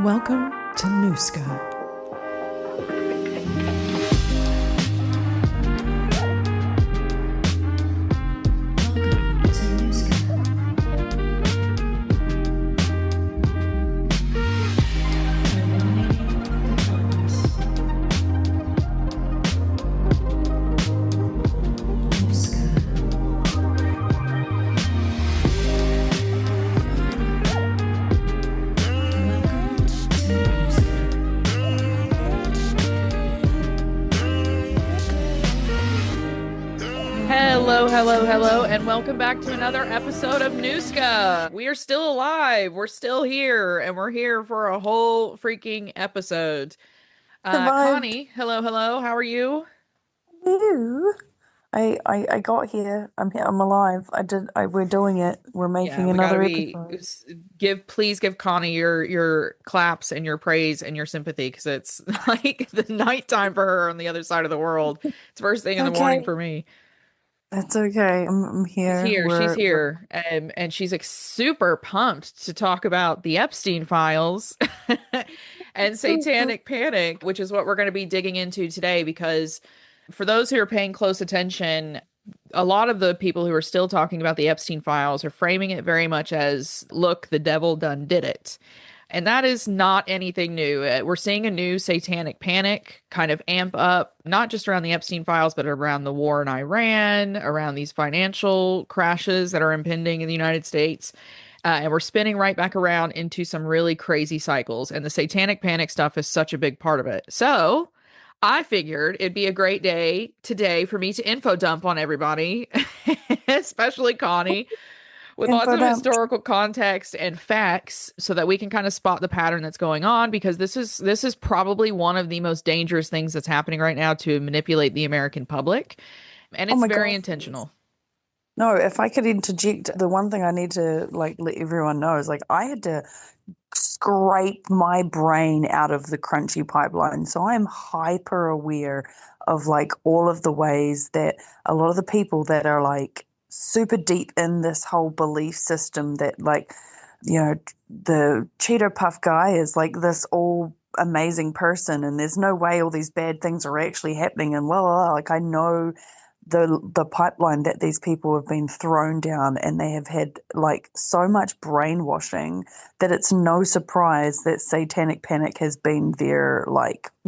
Welcome to Nooska. Hello, and welcome back to another episode of Nooska. We are still alive. We're still here, and we're here for a whole freaking episode. Survived. Connie, hello. How are you? Ew. I got here. I'm here. I'm alive. We're doing it. We're Yeah, making we gotta another be episode. please give Connie your claps and your praise and your sympathy because it's like the nighttime for her on the other side of the world. It's first thing in the morning Okay. for me. That's okay. I'm She's here. here. She's We're here. And she's like super pumped to talk about the Epstein files and Satanic Panic, which is what we're going to be digging into today. Because for those who are paying close attention, a lot of the people who are still talking about the Epstein files are framing it very much as, look, the devil done did it. And that is not anything new. We're seeing a new satanic panic kind of amp up, not just around the Epstein files, but around the war in Iran, around these financial crashes that are impending in the United States. And we're spinning right back around into some really crazy cycles. And the satanic panic stuff is such a big part of it. So I figured it'd be a great day today for me to info dump on everybody, especially Connie, with lots info of dump. historical context and facts so that we can kind of spot the pattern that's going on, because this is probably one of the most dangerous things that's happening right now to manipulate the American public, and Oh it's my very gosh. Yes. intentional. No, if I could interject, the one thing I need to let everyone know is I had to scrape my brain out of the crunchy pipeline. So I'm hyper aware of all of the ways that a lot of the people that are super deep in this whole belief system that the Cheeto Puff guy is this all amazing person and there's no way all these bad things are actually happening and I know the pipeline that these people have been thrown down, and they have had so much brainwashing that it's no surprise that satanic panic has been their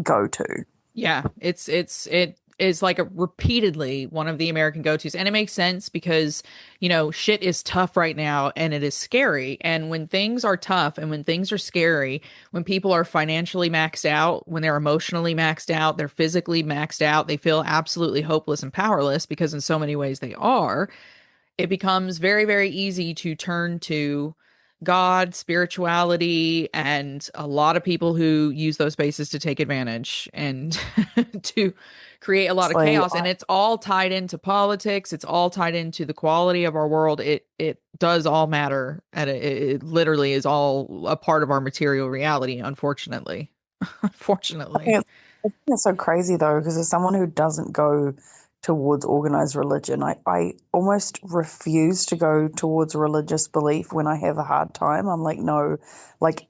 go-to. Yeah, it is like a repeatedly one of the American go-tos. And it makes sense because, shit is tough right now and it is scary. And when things are tough and when things are scary, when people are financially maxed out, when they're emotionally maxed out, they're physically maxed out, they feel absolutely hopeless and powerless because in so many ways they are, it becomes very, very easy to turn to God, spirituality, and a lot of people who use those spaces to take advantage and to create a lot of Honestly, chaos. And it's all tied into politics. It's all tied into the quality of our world. It does all matter, and it literally is all a part of our material reality. Unfortunately, unfortunately. I think it's so crazy though, because as someone who doesn't go towards organized religion, I almost refuse to go towards religious belief when I have a hard time. I'm like, no,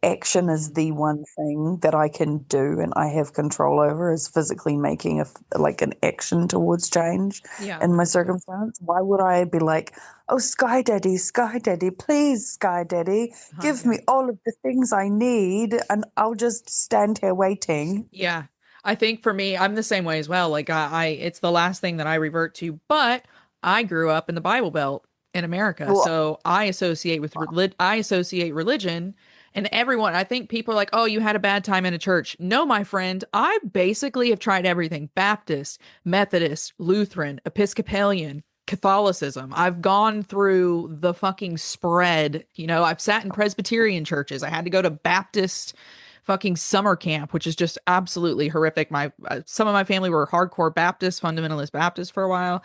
action is the one thing that I can do and I have control over is physically making an action towards change Yeah, in my 100%. circumstance. Why would I be like, oh, Sky Daddy, please, Sky Daddy, give Yeah. me all of the things I need and I'll just stand here waiting. Yeah. I think for me, I'm the same way as well. Like it's the last thing that I revert to, but I grew up in the Bible Belt in America. Well, So I associate religion, and everyone, I think people are like, "Oh, you had a bad time in a church." No, my friend, I basically have tried everything: Baptist, Methodist, Lutheran, Episcopalian, Catholicism. I've gone through the fucking spread. I've sat in Presbyterian churches. I had to go to Baptist fucking summer camp, which is just absolutely horrific. My some of my family were hardcore Baptist, fundamentalist Baptist for a while.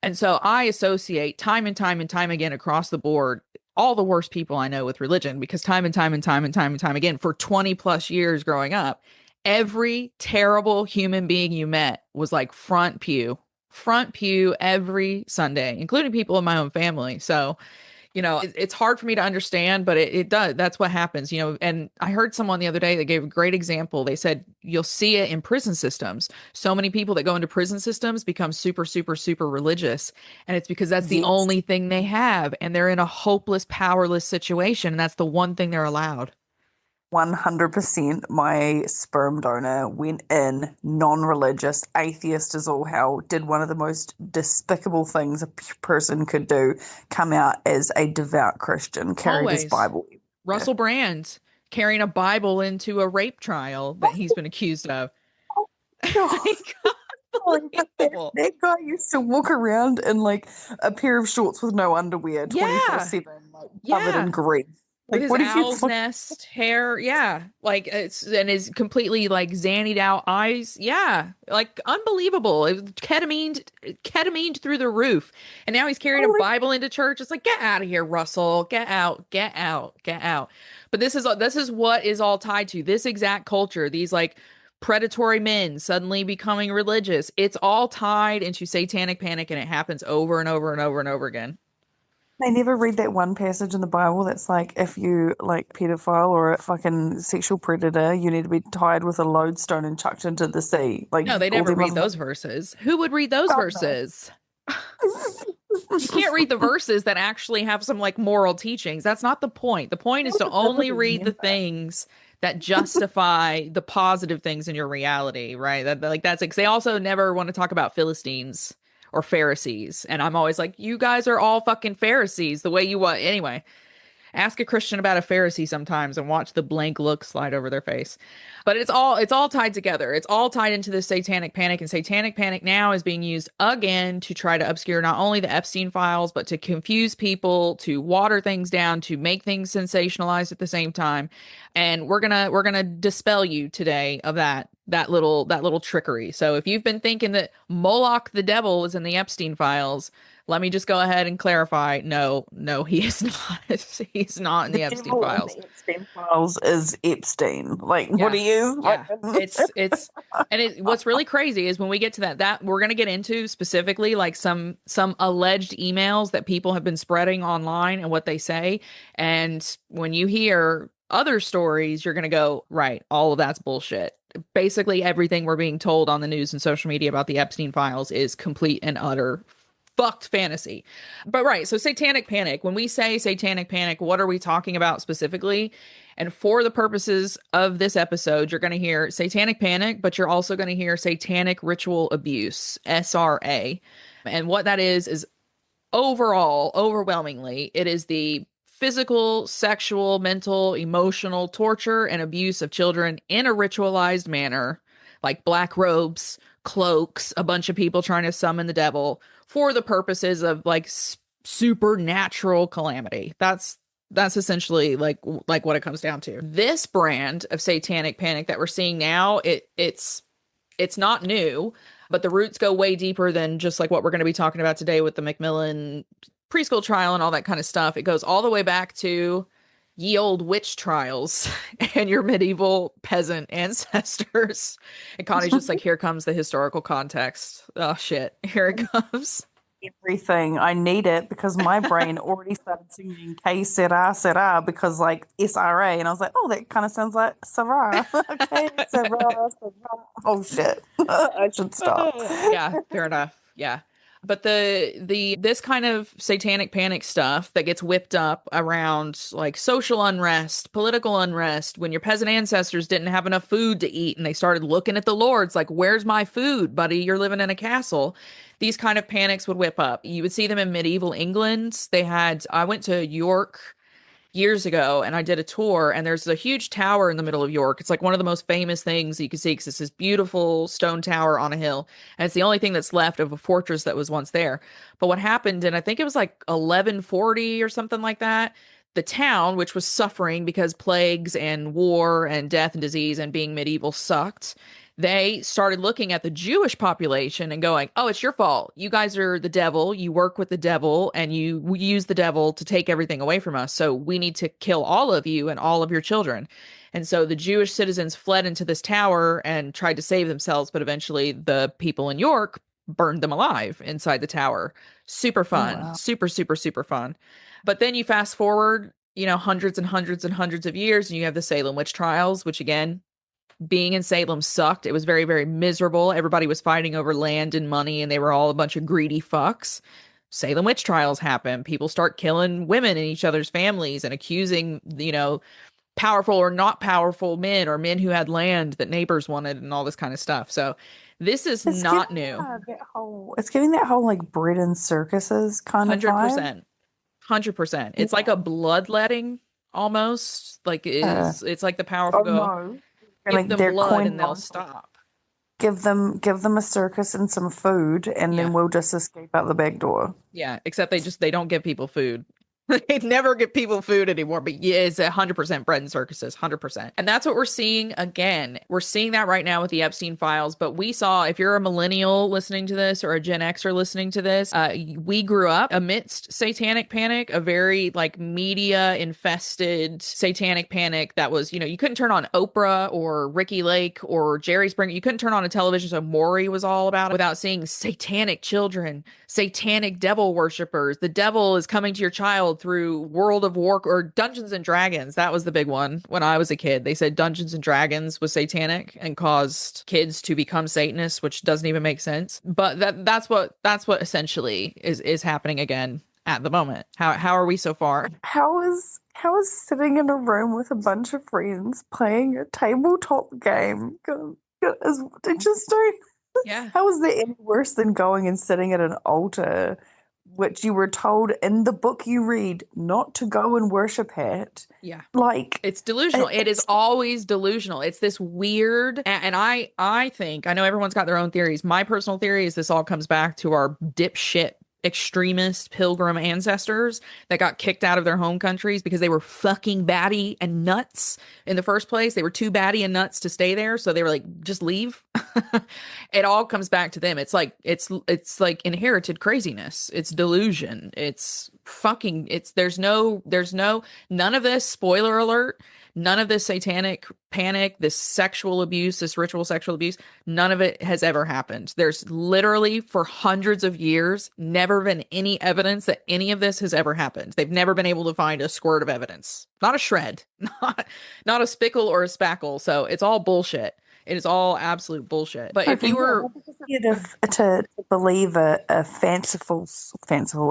And so I associate time and time and time again across the board all the worst people I know with religion, because time and time and time and time and time again for 20 plus years growing up, every terrible human being you met was like front pew every Sunday, including people in my own family. So It's hard for me to understand, but it does. That's what happens, And I heard someone the other day that gave a great example. They said you'll see it in prison systems. So many people that go into prison systems become super, super, super religious. And it's because that's the Yes. only thing they have. And they're in a hopeless, powerless situation. And that's the one thing they're allowed. 100% my sperm donor went in non-religious, atheist as all hell, did one of the most despicable things a person could do, come out as a devout Christian, carried his Always. Bible. Russell Brand carrying a Bible into a rape trial that he's been accused of. God. Unbelievable. That guy used to walk around in like a pair of shorts with no underwear Yeah. 24/7, like covered in Yeah. grease. With Like, his what do you owl's nest hair. Yeah. Like and his completely like zannied out eyes. Yeah. Like unbelievable. It was ketamine through the roof. And now he's carrying a Bible into church. It's like, get out of here, Russell. Get out, get out, get out. But this is what is all tied to this exact culture. These like predatory men suddenly becoming religious. It's all tied into satanic panic, and it happens over and over and over and over again. They never read that one passage in the Bible that's like, if you like pedophile or a fucking sexual predator, you need to be tied with a lodestone and chucked into the sea. Like, No, they all never them read other those verses. Who would read those God, no. verses? You can't read the verses that actually have some like moral teachings. That's not the point. The point is to only read the things that justify the positive things in your reality, right? That's like they also never want to talk about Philistines or Pharisees. And I'm always like, you guys are all fucking Pharisees the way you want. Anyway, ask a Christian about a Pharisee sometimes and watch the blank look slide over their face. But it's all tied together. It's all tied into the satanic panic, and satanic panic now is being used again to try to obscure not only the Epstein files, but to confuse people, to water things down, to make things sensationalized at the same time. And we're gonna dispel you today of that little trickery. So if you've been thinking that Moloch the devil was in the Epstein files, let me just go ahead and clarify. No, he is not. He's not in the Epstein devil in files. the Epstein files is Epstein. Like, what Yeah. do you? Yeah. What's really crazy is when we get to that we're going to get into specifically like some alleged emails that people have been spreading online and what they say. And when you hear other stories, you're going to go, right, all of that's bullshit. Basically, everything we're being told on the news and social media about the Epstein files is complete and utter fucked fantasy. But right, so satanic panic. When we say satanic panic, what are we talking about specifically? And for the purposes of this episode, you're going to hear satanic panic, but you're also going to hear satanic ritual abuse, SRA. And what that is overall, overwhelmingly, it is the physical, sexual, mental, emotional torture and abuse of children in a ritualized manner, like black robes, cloaks, a bunch of people trying to summon the devil for the purposes of like supernatural calamity. That's essentially like what it comes down to. This brand of satanic panic that we're seeing now, it's not new, but the roots go way deeper than just like what we're going to be talking about today with the Macmillan preschool trial and all that kind of stuff. It goes all the way back to ye old witch trials and your medieval peasant ancestors. And Connie's just like, here comes the historical context. Oh shit, here it comes. Everything. I need it because my brain already started singing K Sera Sera because like SRA, and I was like, oh, that kind of sounds like Sarah. Okay, Sarah. Oh shit, I should stop. Yeah, fair enough. Yeah. But this kind of satanic panic stuff that gets whipped up around like social unrest, political unrest, when your peasant ancestors didn't have enough food to eat and they started looking at the lords like, where's my food, buddy? You're living in a castle. These kind of panics would whip up. You would see them in medieval England. I went to York years ago and I did a tour, and there's a huge tower in the middle of York. It's like one of the most famous things you can see because it's this beautiful stone tower on a hill. And it's the only thing that's left of a fortress that was once there. But what happened, and I think it was like 1140 or something like that, the town, which was suffering because plagues and war and death and disease and being medieval sucked, they started looking at the Jewish population and going, oh, it's your fault. You guys are the devil. You work with the devil and you use the devil to take everything away from us. So we need to kill all of you and all of your children. And so the Jewish citizens fled into this tower and tried to save themselves. But eventually the people in York burned them alive inside the tower. Super Oh, fun. wow. Super, super, super fun. But then you fast forward, hundreds and hundreds and hundreds of years, and you have the Salem witch trials, which again, being in Salem sucked. It was very, very miserable. Everybody was fighting over land and money, and they were all a bunch of greedy fucks. Salem witch trials happen. People start killing women in each other's families and accusing, powerful or not powerful men or men who had land that neighbors wanted and all this kind of stuff. So this is It's not giving new. it's giving that whole like bread and circuses kind of vibe. 100%. 100%. It's like Yeah. a bloodletting almost. Like it's like the powerful Oh go, no. give Like them they're blood coin and they'll monks. stop. Give them a circus and some food, and Yeah. then we'll just escape out the back door. Yeah, except they don't give people food. They never give people food anymore, but yeah, it's 100% bread and circuses, 100%. And that's what we're seeing again. We're seeing that right now with the Epstein files, but we saw, if you're a millennial listening to this or a Gen Xer listening to this, we grew up amidst Satanic Panic, a very like media infested Satanic Panic that was, you couldn't turn on Oprah or Ricky Lake or Jerry Springer. You couldn't turn on a television, so Maury was all about it, without seeing satanic children, satanic devil worshippers. The devil is coming to your child through World of War or Dungeons and Dragons. That was the big one when I was a kid. They said Dungeons and Dragons was satanic and caused kids to become Satanists, which doesn't even make sense. But that's what essentially is happening again at the moment. How are we so far? How is sitting in a room with a bunch of friends playing a tabletop game? It just don't. Yeah. How is that any worse than going and sitting at an altar, which you were told in the book you read not to go and worship at? Yeah. Like, it's delusional. It is always delusional. It's this weird, and I think, I know everyone's got their own theories. My personal theory is this all comes back to our dipshit extremist pilgrim ancestors that got kicked out of their home countries because they were fucking batty and nuts in the first place. They were too batty and nuts to stay there, so they were like, just leave. It all comes back to them. It's like inherited craziness. It's delusion. There's none of this, spoiler alert, none of this satanic panic, this sexual abuse, this ritual sexual abuse, none of it has ever happened. There's literally, for hundreds of years, never been any evidence that any of this has ever happened. They've never been able to find a squirt of evidence. Not a shred. Not a spickle or a spackle. So it's all bullshit. It is all absolute bullshit. But if you were to believe a fanciful,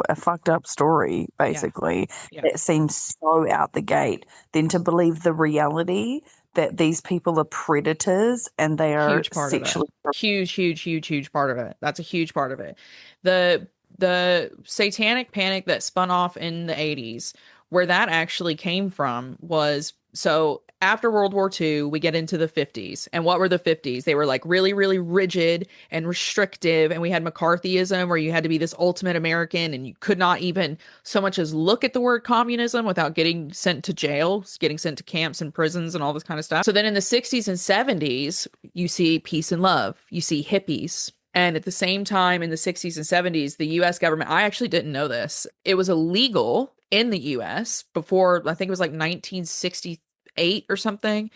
a fucked up story, basically, Yeah. that seems so out the gate, then to believe the reality that these people are predators and they are huge part sexually of it. Huge part of it. That's a huge part of it. The Satanic Panic that spun off in the 80s, where that actually came from was, so after World War II, we get into the 50s. And what were the 50s? They were like really, really rigid and restrictive. And we had McCarthyism, where you had to be this ultimate American and you could not even so much as look at the word communism without getting sent to jail, getting sent to camps and prisons and all this kind of stuff. So then in the 60s and 70s, you see peace and love. You see hippies. And at the same time, in the 60s and 70s, the US government, I actually didn't know this, it was illegal in the US before, I think it was like 1968 or something,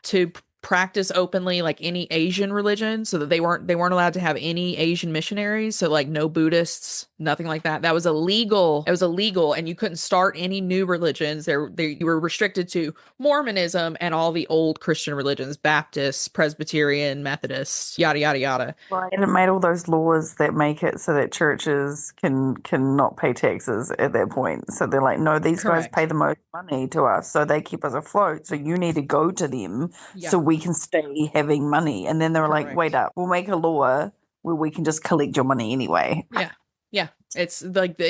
to practice openly like any Asian religion, so that they weren't allowed to have any Asian missionaries, so like no Buddhists, nothing like that. That was illegal. It was illegal, and you couldn't start any new religions. You were restricted to Mormonism and all the old Christian religions, Baptist, Presbyterian, Methodist, yada yada yada. Right. And it made all those laws that make it so that churches can not pay taxes at that point. So they're like, no, these Correct. guys pay the most money to us, so they keep us afloat. So you need to go to them so we can stay having money. And then they were like, wait up, we'll make a law where we can just collect your money anyway. Yeah. It's like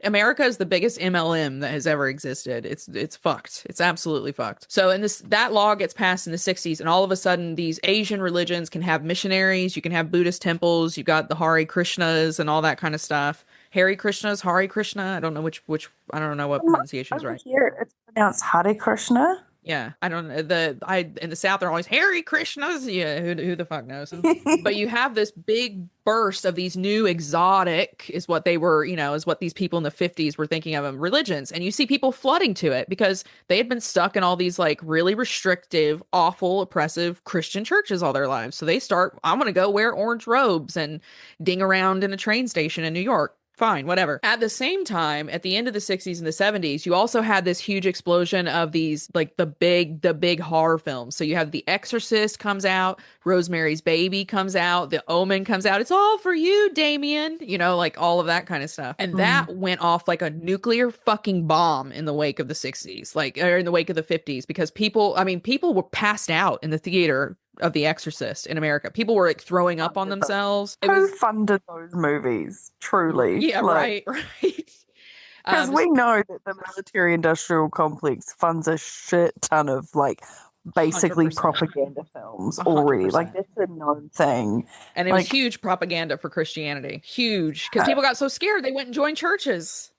America is the biggest MLM that has ever existed. It's fucked. It's absolutely fucked. So that law gets passed in the 60s, and all of a sudden these Asian religions can have missionaries. You can have Buddhist temples. You got the Hare Krishnas and all that kind of stuff. Hare Krishnas, Hare Krishna. I don't know which I don't know what pronunciation is right. Here it's pronounced Hare Krishna. Yeah, I don't know. In the South they're always Hare Krishnas. Yeah, who the fuck knows? But you have this big burst of these new exotic is what they were, is what these people in the 50s were thinking of religions. And you see people flooding to it because they had been stuck in all these like really restrictive, awful, oppressive Christian churches all their lives. So they start, I'm going to go wear orange robes and ding around in a train station in New York. Fine, whatever. At the same time, at the end of the 60s and the 70s, you also had this huge explosion of these, like the big horror films. So you have The Exorcist comes out, Rosemary's Baby comes out, The Omen comes out. It's all for you, Damien. Like all of that kind of stuff. And that went off like a nuclear fucking bomb in the wake of the 60s, or in the wake of the 50s, because people were passed out in the theater of The Exorcist in America. People were like throwing up on themselves. Who funded those movies? Truly. Yeah, right. Because we know that the military industrial complex funds a shit ton of like basically 100%. propaganda films 100%. already. Like that's a known thing. And it was huge propaganda for Christianity. Huge. Because people got so scared they went and joined churches.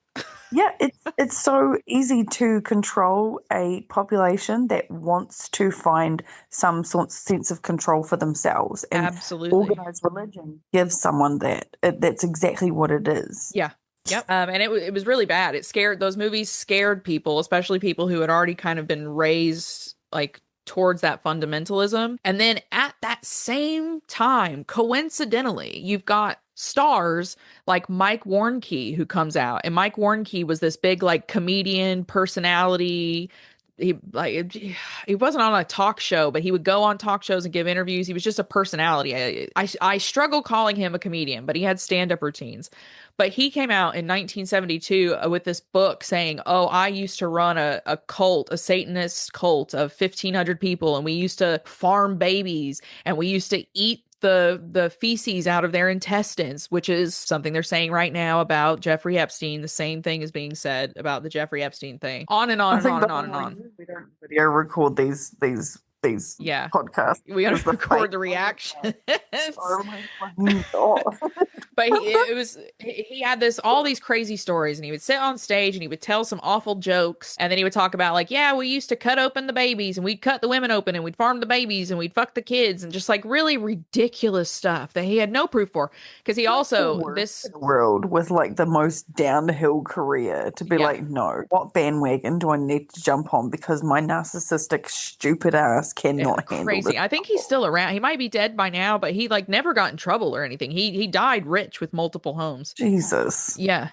Yeah, it's so easy to control a population that wants to find some sense of control for themselves. And absolutely. Organized religion gives someone that. That's exactly what it is. Yeah. Yep. And it was really bad. Those movies scared people, especially people who had already kind of been raised like towards that fundamentalism. And then at that same time, coincidentally, you've got stars like Mike Warnke who comes out. And Mike Warnke was this big like comedian personality. He wasn't on a talk show, but he would go on talk shows and give interviews. He was just a personality. I struggle calling him a comedian, but he had stand-up routines. But he came out in 1972 with this book saying, oh, I used to run a cult, a Satanist cult of 1,500 people, and we used to farm babies, and we used to eat the feces out of their intestines, which is something they're saying right now about Jeffrey Epstein. The same thing is being said about the Jeffrey Epstein thing. On and on and on and on and on. We don't video record these podcasts. We gotta record the reaction. Oh my fucking God. But he had all these crazy stories, and he would sit on stage and he would tell some awful jokes, and then he would talk about like, yeah, we used to cut open the babies and we'd cut the women open and we'd farm the babies and we'd fuck the kids, and just like really ridiculous stuff that he had no proof for, because he also this world with like the most downhill career to be like, no, what bandwagon do I need to jump on because my narcissistic stupid ass cannot handle crazy. this. I think he's still around. He might be dead by now, but he like never got in trouble or anything. He died rich with multiple homes. Jesus. Yeah.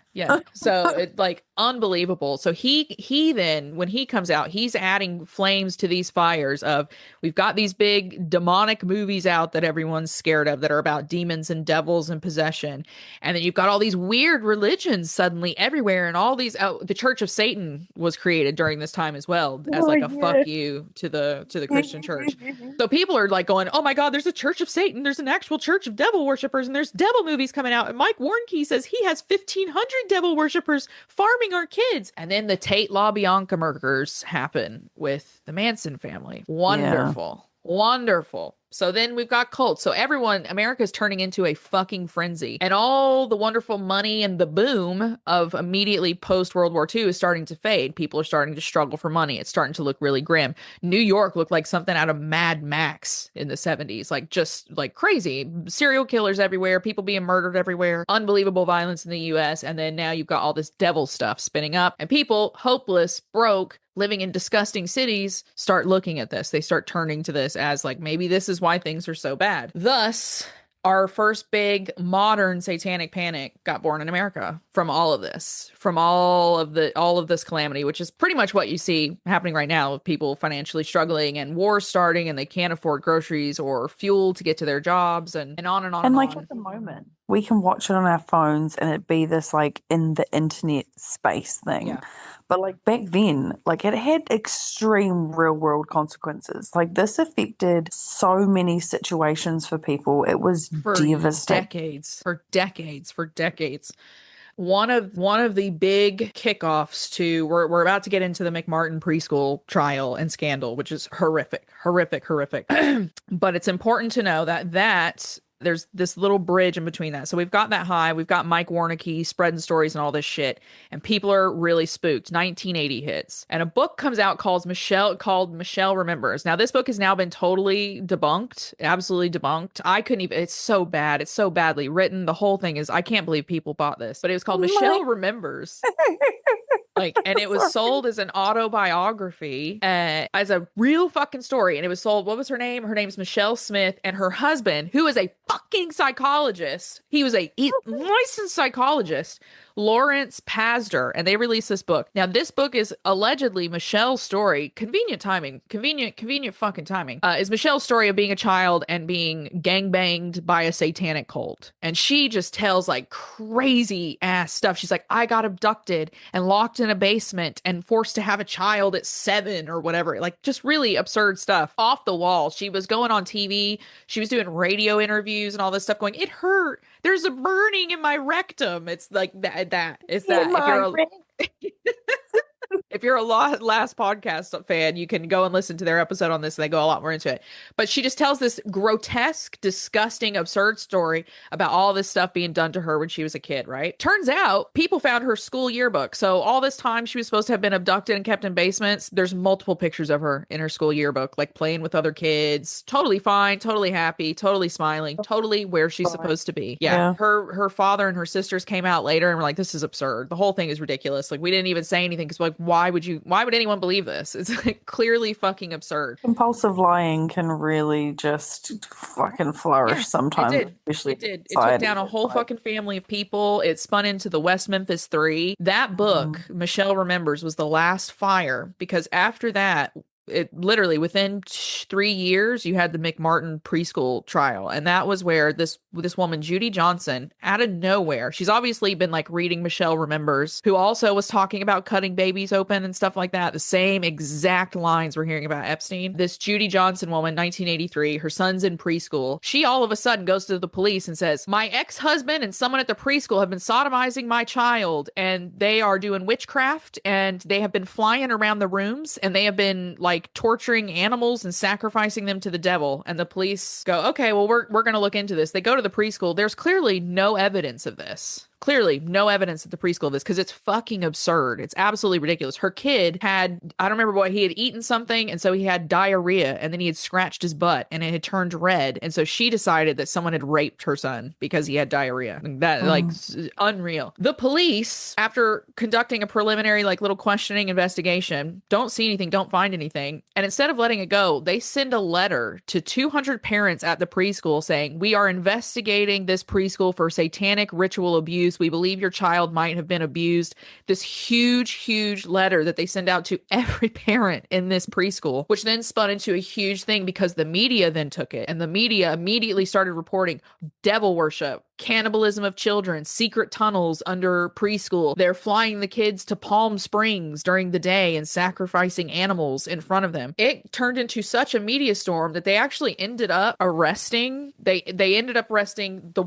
So it's like unbelievable. So he then, when he comes out, he's adding flames to these fires of, we've got these big demonic movies out that everyone's scared of that are about demons and devils and possession. And then you've got all these weird religions suddenly everywhere, and all these the Church of Satan was created during this time as well as like a fuck you to the Christian church. So people are like going, oh my God, there's a Church of Satan, there's an actual church of devil worshippers, and there's devil movies coming out. And Mike Warnke says he has 1,500 devil worshippers farming our kids. And then the Tate LaBianca murders happen with the Manson family. Wonderful. Yeah. Wonderful. So then we've got cults. So America's turning into a fucking frenzy. And all the wonderful money and the boom of immediately post World War II is starting to fade. People are starting to struggle for money. It's starting to look really grim. New York looked like something out of Mad Max in the 70s. Like just like crazy. Serial killers everywhere. People being murdered everywhere. Unbelievable violence in the US. And then now you've got all this devil stuff spinning up. And people, hopeless, broke, living in disgusting cities, start looking at this. They start turning to this as like, maybe this is why things are so bad. Thus, our first big modern satanic panic got born in America from all of this, from all of this calamity, which is pretty much what you see happening right now with people financially struggling and wars starting and they can't afford groceries or fuel to get to their jobs and on and on. And like at the moment, we can watch it on our phones and it be this like in the internet space thing. Yeah. But like back then, like it had extreme real world consequences. Like this affected so many situations for people. It was devastating. For decades. One of the big kickoffs to we're about to get into the McMartin preschool trial and scandal, which is horrific. But it's important to know that There's this little bridge in between that. So we've got that high. We've got Mike Warnke spreading stories and all this shit. And people are really spooked. 1980 hits. And a book comes out called Michelle Remembers. Now, this book has now been totally debunked. Absolutely debunked. I couldn't even, it's so bad. It's so badly written. The whole thing is, I can't believe people bought this. But it was called Michelle Remembers. And it was sold as an autobiography, as a real fucking story. And it was sold, what was her name? Her name's Michelle Smith, and her husband, who is a fucking psychologist. He was a licensed psychologist, Lawrence Pasder, and they released this book. Now, this book is allegedly Michelle's story. Convenient timing. Convenient fucking timing. Is Michelle's story of being a child and being gangbanged by a satanic cult. And she just tells like crazy ass stuff. She's like, I got abducted and locked in a basement and forced to have a child at 7 or whatever. Like, just really absurd stuff. Off the wall. She was going on TV. She was doing radio interviews and all this stuff going, it hurt. There's a burning in my rectum. It's like that. It's that. If you're a Last Podcast fan, you can go and listen to their episode on this and they go a lot more into it. But she just tells this grotesque, disgusting, absurd story about all this stuff being done to her when she was a kid, right? Turns out people found her school yearbook. So all this time she was supposed to have been abducted and kept in basements. There's multiple pictures of her in her school yearbook, like playing with other kids, totally fine, totally happy, totally smiling, totally where she's supposed to be. Yeah. Her father and her sisters came out later and were like, this is absurd. The whole thing is ridiculous. Like, we didn't even say anything because like, why would anyone believe this? It's like clearly fucking absurd. Compulsive lying can really just fucking flourish sometimes. It did. It took down a whole fucking family of people. It spun into the West Memphis 3. That book, Michelle Remembers, was the last fire, because after that, it literally within 3 years, you had the McMartin preschool trial. And that was where this woman, Judy Johnson, out of nowhere, she's obviously been like reading Michelle Remembers, who also was talking about cutting babies open and stuff like that. The same exact lines we're hearing about Epstein. This Judy Johnson woman, 1983, her son's in preschool. She all of a sudden goes to the police and says, my ex-husband and someone at the preschool have been sodomizing my child, and they are doing witchcraft, and they have been flying around the rooms, and they have been like torturing animals and sacrificing them to the devil. And the police go, okay, well, we're going to look into this. They go to the preschool. There's clearly no evidence of this. Clearly no evidence at the preschool of this, because it's fucking absurd. It's absolutely ridiculous. Her kid had, I don't remember what, he had eaten something, and so he had diarrhea, and then he had scratched his butt and it had turned red. And so she decided that someone had raped her son because he had diarrhea. That like unreal. The police, after conducting a preliminary like little questioning investigation, don't see anything, don't find anything. And instead of letting it go, they send a letter to 200 parents at the preschool saying, we are investigating this preschool for satanic ritual abuse. We believe your child might have been abused. This huge letter that they send out to every parent in this preschool, which then spun into a huge thing because the media then took it, and the media immediately started reporting devil worship, cannibalism of children, secret tunnels under preschool. They're flying the kids to Palm Springs during the day and sacrificing animals in front of them. It turned into such a media storm that they actually ended up arresting. They ended up arresting the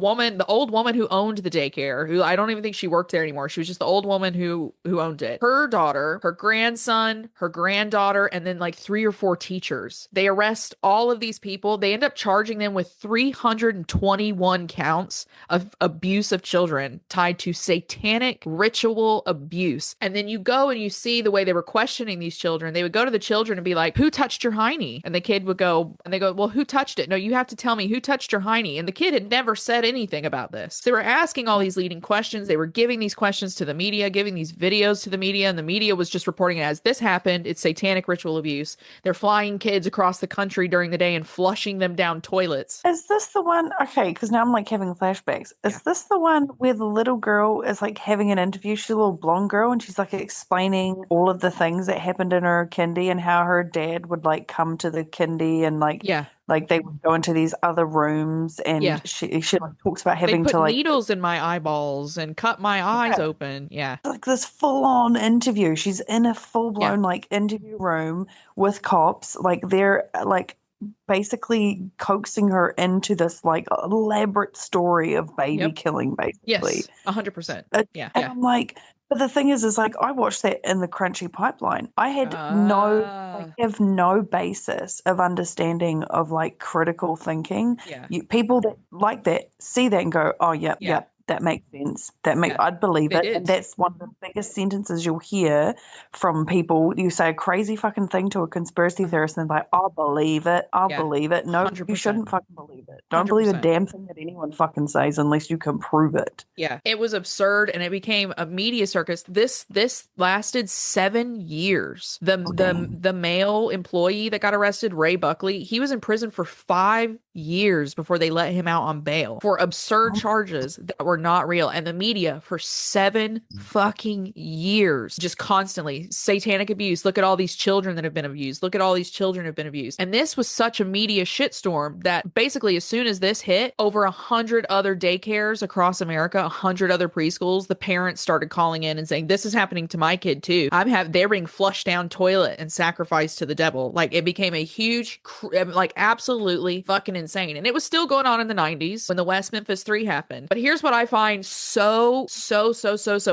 old woman who owned the daycare, who I don't even think she worked there anymore. She was just the old woman who owned it. Her daughter, her grandson, her granddaughter, and then like 3 or 4 teachers. They arrest all of these people. They end up charging them with 321 counts of abuse of children tied to satanic ritual abuse. And then you go and you see the way they were questioning these children. They would go to the children and be like, who touched your hiney? And the kid would go, and they go, well, who touched it? No, you have to tell me who touched your hiney. And the kid had never said anything about this. They were asking all these leading questions. They were giving these questions to the media, giving these videos to the media, and the media was just reporting it as, this happened. It's satanic ritual abuse. They're flying kids across the country during the day and flushing them down toilets. Is this the one? Okay, because now I'm like having flashbacks. Is this the one where the little girl is like having an interview? She's a little blonde girl, and she's like explaining all of the things that happened in her kindy and how her dad would like come to the kindy and like they would go into these other rooms, and she like talks about having to like needles in my eyeballs and cut my eyes open. Yeah. Like this full on interview. She's in a full blown like interview room with cops. Like they're like basically coaxing her into this like elaborate story of baby Yep. killing, basically. Yes. 100%. Yeah. And Yeah. I'm like, but the thing is like I watched that in the Crunchy Pipeline. I have no basis of understanding of like critical thinking. Yeah. People that like that see that and go, oh, yep, Yeah. that makes sense. Yeah. I'd believe It it. And is. that's one of the biggest sentences you'll hear from people. You say a crazy fucking thing to a conspiracy theorist and they're like, I'll believe it. I'll Yeah. believe it. No, you 100%. shouldn't fucking believe it. Don't believe a 100%. damn thing that anyone fucking says unless you can prove it. Yeah, it was absurd, and it became a media circus. This lasted 7 years. The male employee that got arrested, Ray Buckley, he was in prison for 5 years before they let him out on bail for absurd charges that were not real. And the media for 7 fucking years, just constantly satanic abuse. Look at all these children that have been abused. Look at all these children have been abused. And this was such a media shitstorm that basically as soon as this hit, over 100 other daycares across America, 100 other preschools, the parents started calling in and saying, this is happening to my kid too. They're being flushed down toilet and sacrificed to the devil. Like it became a huge, like absolutely fucking insane. And it was still going on in the 90s when the West Memphis 3 happened. But here's what I find so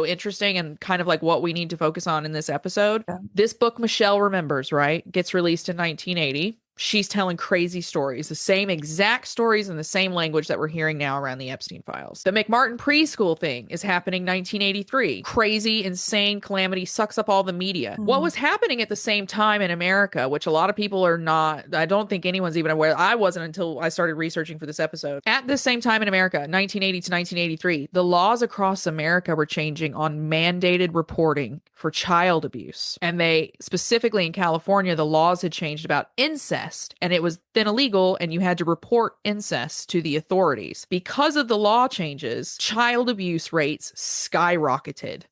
interesting and kind of like what we need to focus on in this episode. Yeah. This book, Michelle Remembers, right, gets released in 1980. She's telling crazy stories, the same exact stories in the same language that we're hearing now around the Epstein files. The McMartin preschool thing is happening 1983. Crazy, insane calamity sucks up all the media. What was happening at the same time in America, which a lot of people are not, I don't think anyone's even aware. I wasn't until I started researching for this episode. At the same time in America, 1980 to 1983, the laws across America were changing on mandated reporting for child abuse. And they, specifically in California, the laws had changed about incest. And it was then illegal, and you had to report incest to the authorities. Because of the law changes, child abuse rates skyrocketed.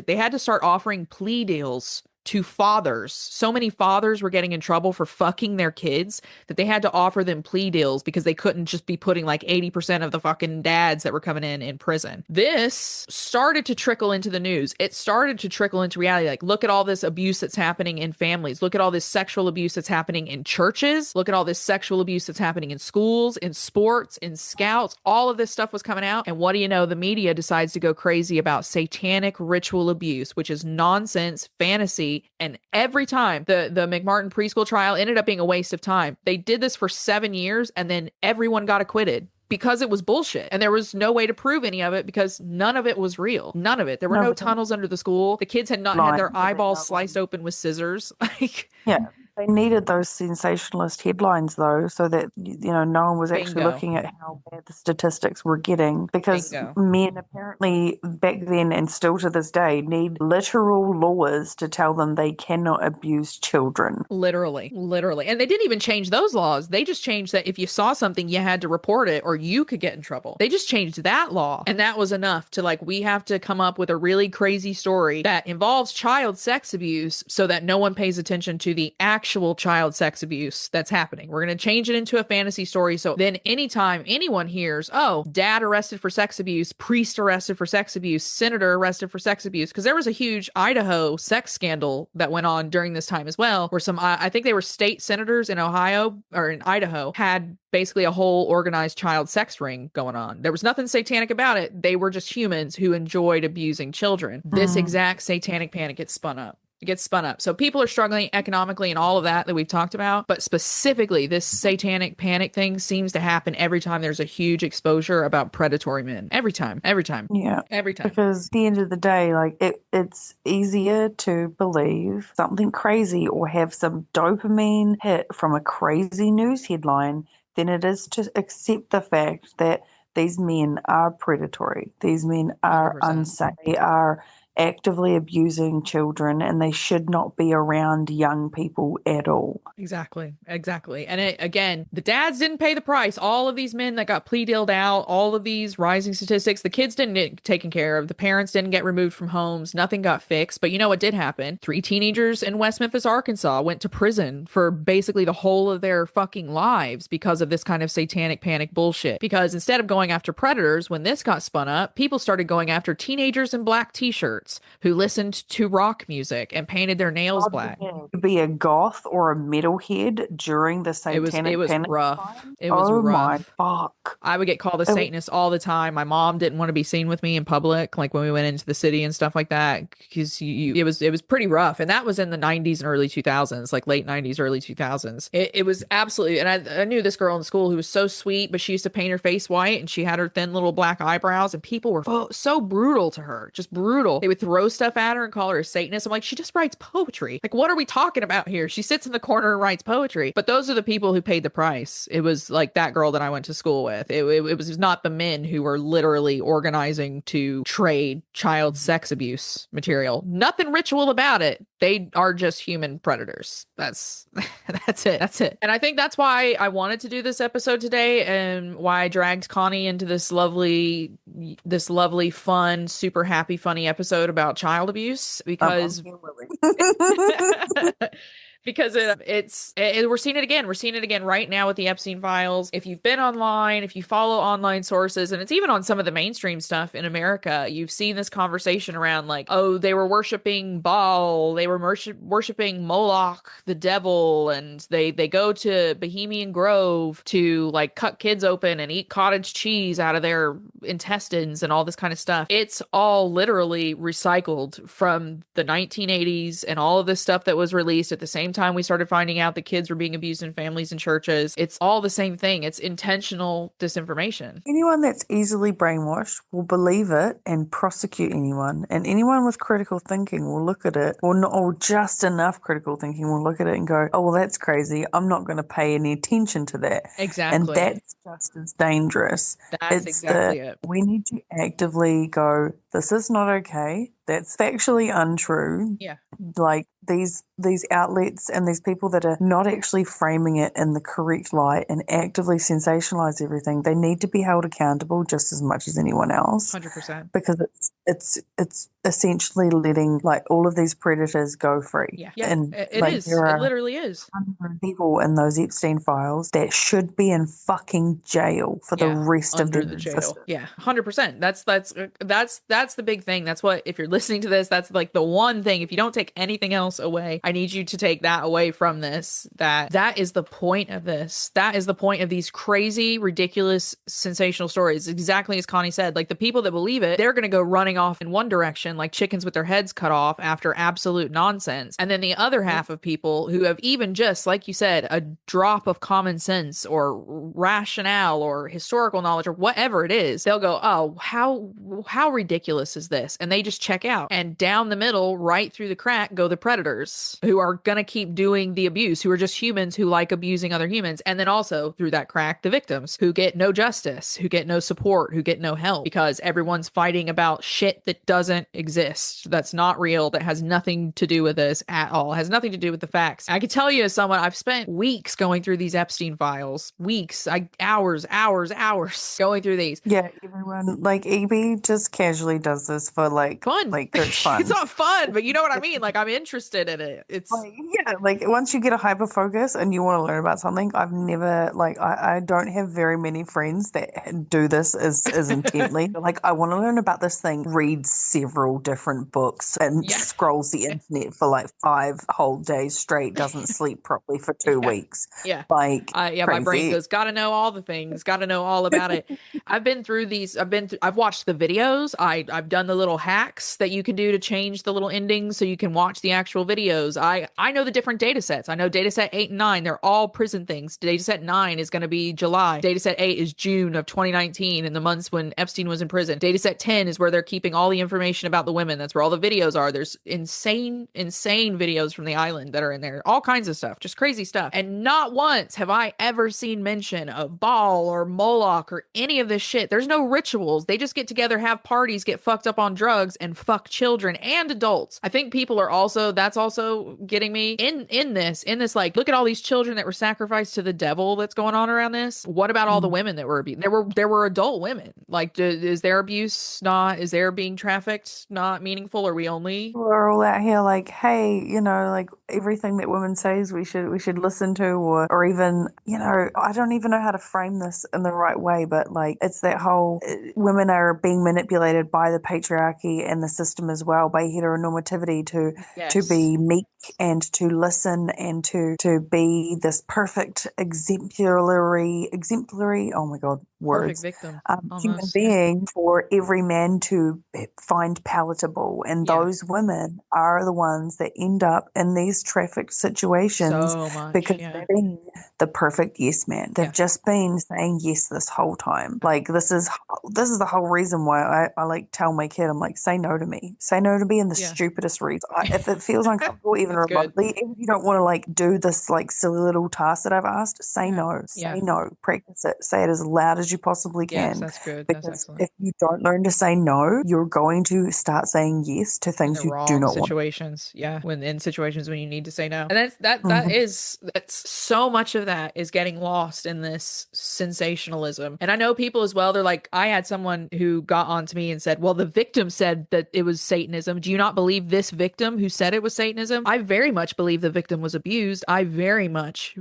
They had to start offering plea deals to fathers. So many fathers were getting in trouble for fucking their kids that they had to offer them plea deals because they couldn't just be putting like 80% of the fucking dads that were coming in prison. This started to trickle into the news. It started to trickle into reality. Like, look at all this abuse that's happening in families. Look at all this sexual abuse that's happening in churches. Look at all this sexual abuse that's happening in schools, in sports, in scouts. All of this stuff was coming out. And what do you know? The media decides to go crazy about satanic ritual abuse, which is nonsense, fantasy. And every time the McMartin preschool trial ended up being a waste of time. They did this for 7 years and then everyone got acquitted because it was bullshit. And there was no way to prove any of it because none of it was real. None of it. There were no tunnels under the school. The kids had not had their eyeballs sliced open with scissors. Yeah. They needed those sensationalist headlines, though, so that, no one was actually looking at how bad the statistics were getting. Because men apparently back then and still to this day need literal laws to tell them they cannot abuse children. Literally. And they didn't even change those laws. They just changed that if you saw something, you had to report it or you could get in trouble. They just changed that law. And that was enough to we have to come up with a really crazy story that involves child sex abuse so that no one pays attention to the actual child sex abuse that's happening. We're going to change it into a fantasy story. So then anytime anyone hears, oh, dad arrested for sex abuse, priest arrested for sex abuse, senator arrested for sex abuse, because there was a huge Idaho sex scandal that went on during this time as well, where some, I think they were state senators in Ohio or in Idaho had basically a whole organized child sex ring going on. There was nothing satanic about it. They were just humans who enjoyed abusing children. This exact satanic panic gets spun up. It gets spun up. So people are struggling economically and all of that we've talked about. But specifically, this satanic panic thing seems to happen every time there's a huge exposure about predatory men. Every time. Yeah. Every time. Because at the end of the day, it's easier to believe something crazy or have some dopamine hit from a crazy news headline than it is to accept the fact that these men are predatory. These men are 100%. Unsafe. They are actively abusing children and they should not be around young people at all. Exactly. And again, the dads didn't pay the price. All of these men that got plea dealed out, all of these rising statistics, the kids didn't get taken care of. The parents didn't get removed from homes. Nothing got fixed. But you know what did happen? 3 teenagers in West Memphis, Arkansas went to prison for basically the whole of their fucking lives because of this kind of satanic panic bullshit. Because instead of going after predators, when this got spun up, people started going after teenagers in black t-shirts. concerts, who listened to rock music and painted their nails black. To be a goth or a metalhead during the Satanic It was Panic rough. time? It was Oh my rough. fuck. I would get called a Satanist all the time. My mom didn't want to be seen with me in public, like when we went into the city and stuff like that, because it was pretty rough. And that was in the 90s and early 2000s, like late 90s, early 2000s. It was absolutely, and I knew this girl in school who was so sweet, but she used to paint her face white and she had her thin little black eyebrows, and people were so brutal to her, just brutal. They would throw stuff at her and call her a Satanist. I'm like, she just writes poetry. Like, what are we talking about here? She sits in the corner and writes poetry. But those are the people who paid the price. It was like that girl that I went to school with. It was not the men who were literally organizing to trade child sex abuse material. Nothing ritual about it. They are just human predators. That's it. That's it. And I think that's why I wanted to do this episode today, and why I dragged Connie into this lovely, fun, super happy, funny episode about child abuse, because because we're seeing it again. We're seeing it again right now with the Epstein files. If you've been online, if you follow online sources, and it's even on some of the mainstream stuff in America, you've seen this conversation around like, oh, they were worshiping Baal, they were worshiping Moloch, the devil, and they go to Bohemian Grove to like cut kids open and eat cottage cheese out of their intestines and all this kind of stuff. It's all literally recycled from the 1980s and all of this stuff that was released at the same time we started finding out that kids were being abused in families and churches. It's all the same thing. It's intentional disinformation. Anyone that's easily brainwashed will believe it and prosecute anyone. And anyone with critical thinking will look at it, or just enough critical thinking will look at it and go, oh, well, that's crazy. I'm not going to pay any attention to that. Exactly. And that's just as dangerous. That's exactly it. We need to actively go, this is not okay. That's factually untrue. Yeah. Like these outlets and these people that are not actually framing it in the correct light and actively sensationalize everything, they need to be held accountable just as much as anyone else. 100%. Because it's essentially letting like all of these predators go free. Yeah. And it like, is. It literally is. People in those Epstein files that should be in fucking jail for the rest of their existence. Yeah, 100%. That's the big thing. That's what, if you're listening to this, that's like the one thing. If you don't take anything else away, I need you to take that away from this. That is the point of this. That is the point of these crazy, ridiculous, sensational stories. Exactly as Connie said. Like, the people that believe it, they're going to go running off in one direction like chickens with their heads cut off after absolute nonsense. And then the other half of people who have even just, like you said, a drop of common sense or rationale or historical knowledge or whatever it is, they'll go, oh, how ridiculous is this? And they just check out. And down the middle, right through the crack, go the predators who are going to keep doing the abuse, who are just humans who like abusing other humans. And then also through that crack, the victims who get no justice, who get no support, who get no help, because everyone's fighting about shit that doesn't exist, that's not real, that has nothing to do with this at all, has nothing to do with the facts. I can tell you, as someone, I've spent weeks going through these Epstein files, hours going through these. Yeah, everyone, like, EB just casually does this for like fun. Like, it's fun. It's not fun, but you know what I mean? Like, I'm interested in it. It's like, yeah, like once you get a hyper focus and you want to learn about something, I've never, like, I don't have very many friends that do this as intently. Like, I want to learn about this thing, read several different books and scrolls the internet for like 5 whole days straight, doesn't sleep properly for 2 weeks. Yeah. Like, my brain goes, gotta know all the things, gotta know all about it. I've been through these, I've watched the videos, I've done the little hacks that you can do to change the little endings so you can watch the actual videos. I know the different data sets. I know data set 8 and 9, they're all prison things. Data set 9 is going to be July. Data set 8 is June of 2019 in the months when Epstein was in prison. Data set 10 is where they're keeping all the information about the women. That's where all the videos are. There's insane videos from the island that are in there. All kinds of stuff, just crazy stuff. And not once have I ever seen mention of Baal or Moloch or any of this shit. There's no rituals. They just get together, have parties, get fucked up on drugs, and fuck children and adults. I think people are also, that's also getting me in this, like, look at all these children that were sacrificed to the devil that's going on around this. What about all the women that were abused? There were adult women. Like, is their abuse not, is their being trafficked not meaningful? Are we only? We're all out here like, hey, like everything that women says we should listen to, or even, I don't even know how to frame this in the right way, but like it's that whole women are being manipulated by the patriarchy and the system as well, by heteronormativity to Yes. be meek and to listen and to be this perfect exemplary, oh my god, Perfect words, victim, human almost. Yeah. being for every man to find palatable. And Yeah. those women are the ones that end up in these trafficked situations So much. because Yeah. they've been the perfect yes man. They've Yeah. just been saying yes this whole time. Like this is the whole reason why I like tell my kid, I'm like, say no to me. Say no to me in the Yeah. stupidest reason. If it feels uncomfortable, even That's good. remotely, even if you don't want to like do this like silly little task that I've asked, say Yeah. no. Yeah. Say no. Practice it. Say it as loud as you possibly Yes, can. that's good. That's Because excellent. if you don't learn to say no, you're going to start saying yes to In the things you do wrong not want. situations. Yeah. When in situations when you need to say no. And Mhm. that's so much of that is getting lost in this sensationalism. And I know people as well, they're like, I had someone who got on to me and said, well, the victim said that it was Satanism. Do you not believe this victim who said it was Satanism? I very much believe the victim was abused. I very much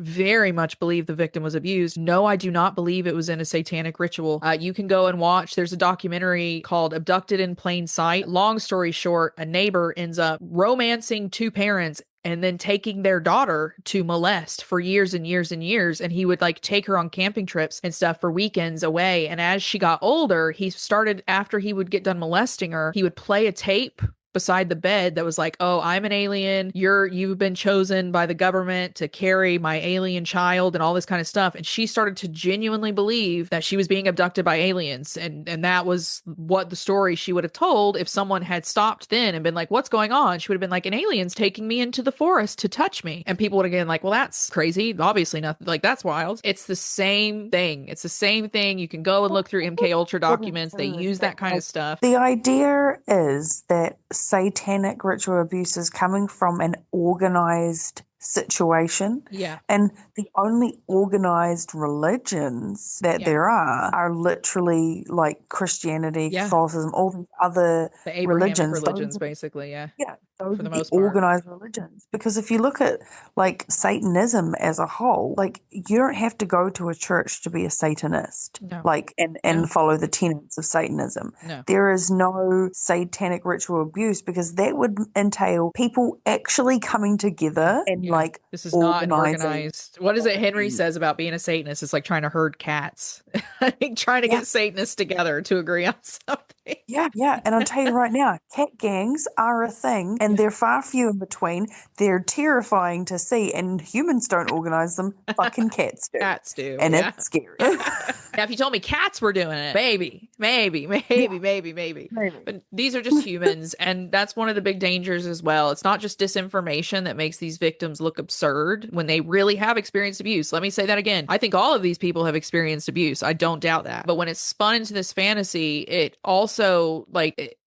believe the victim was abused. No, I do not believe it was in a satanic ritual. You can go and watch, there's a documentary called Abducted in Plain Sight. Long story short, a neighbor ends up romancing two parents and then taking their daughter to molest for years and years and years. And he would like take her on camping trips and stuff for weekends away. And as she got older, he started, after he would get done molesting her, he would play a tape beside the bed that was like, oh, I'm an alien. You've been chosen by the government to carry my alien child and all this kind of stuff. And she started to genuinely believe that she was being abducted by aliens. And that was what the story she would have told if someone had stopped then and been like, what's going on? She would have been like, an alien's taking me into the forest to touch me. And people would have been like, well, that's crazy. Obviously nothing, like that's wild. It's the same thing. It's the same thing. You can go and look through MK Ultra documents. They use that kind of stuff. The idea is that satanic ritual abuse is coming from an organized situation. Yeah. And the only organized religions that Yeah. there are literally like Christianity, Yeah. Catholicism, all these other The Abrahamic religions. religions, basically. Yeah. Yeah, those For are the the most part. organized religions. Because if you look at like Satanism as a whole, like you don't have to go to a church to be a Satanist, No. like and No. follow the tenets of Satanism. No. There is no satanic ritual abuse because that would entail people actually coming together and Yeah. like This is not an organizing. organized. What is it Henry says about being a Satanist? It's like trying to herd cats. I think trying to Yeah. get Satanists together to agree on something. Yeah. And I'll tell you right now, cat gangs are a thing and they're far few in between. They're terrifying to see and humans don't organize them. Fucking cats do. Cats do. And Yeah. it's scary. Now, if you told me cats were doing it, maybe. Maybe. But these are just humans. And that's one of the big dangers as well. It's not just disinformation that makes these victims look absurd when they really have experienced abuse. Let me say that again. I think all of these people have experienced abuse. I don't doubt that. But when it's spun into this fantasy, it also